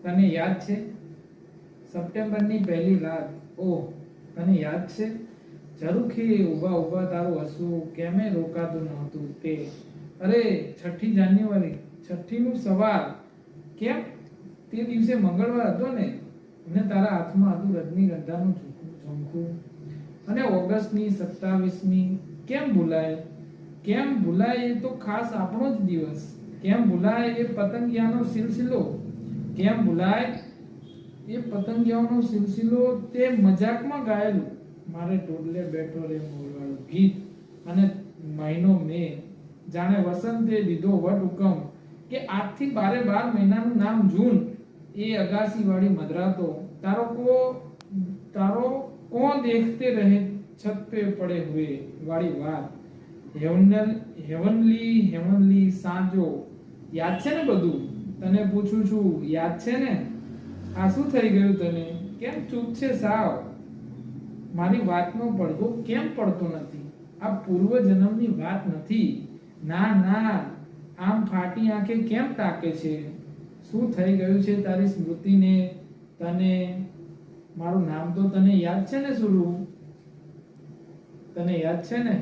તને યાદ છે સપ્ટેમ્બરની પહેલી રાત? ઓહ, તને યાદ છે ઝરૂખી ઊભા ઊભા તારું હસવું કેમે રોકાતું નહોતું તે? અરે 6ઠી જાન્યુઆરી, 6ઠીનું સવાર. કેમ? તે દિવસે મંગળવાર હતો ને, અને તારા હાથમાં હતું રજનીગંધાનું ઝુમખું. અને ઓગસ્ટની 27મી કેમ ભૂલાય? કેમ ભૂલાય? એ તો ખાસ આપણો જ દિવસ. કેમ ભૂલાય એ પતંગિયાનો સિલસિલો? કેમ ભૂલાય એ પતંગિયાઓનો સિલસિલો? તે મજાકમાં ગાયેલું મારે ટોડલે બેઠો રે મોરવાળું ગીત, અને મહિનો મે જાણે વસંતે દીધો વટ હુકમ કે આજથી 12 મહિનાનું નામ જૂન. એ અગાસી વાળી મધરાતો, તારો કોણ દેખતે રહે છત पे पड़े हुए વાળી વાત, હેવનલી સાંજો. યાદ છે ને બધું? તને પૂછું છું, યાદ છે ને? આ શું થઈ ગયું તને? કેમ ચૂપ છે સાવ? મારી વાતનો પડદો કેમ પડતો નથી? આ પૂર્વ જન્મની વાત નથી. ના ના, આમ ફાટી આંખે કેમ તાકે છે? શું થઈ ગયું છે તારી સ્મૃતિને? તને મારું નામ તો તને યાદ છે ને સુરુ? તને યાદ છે ને?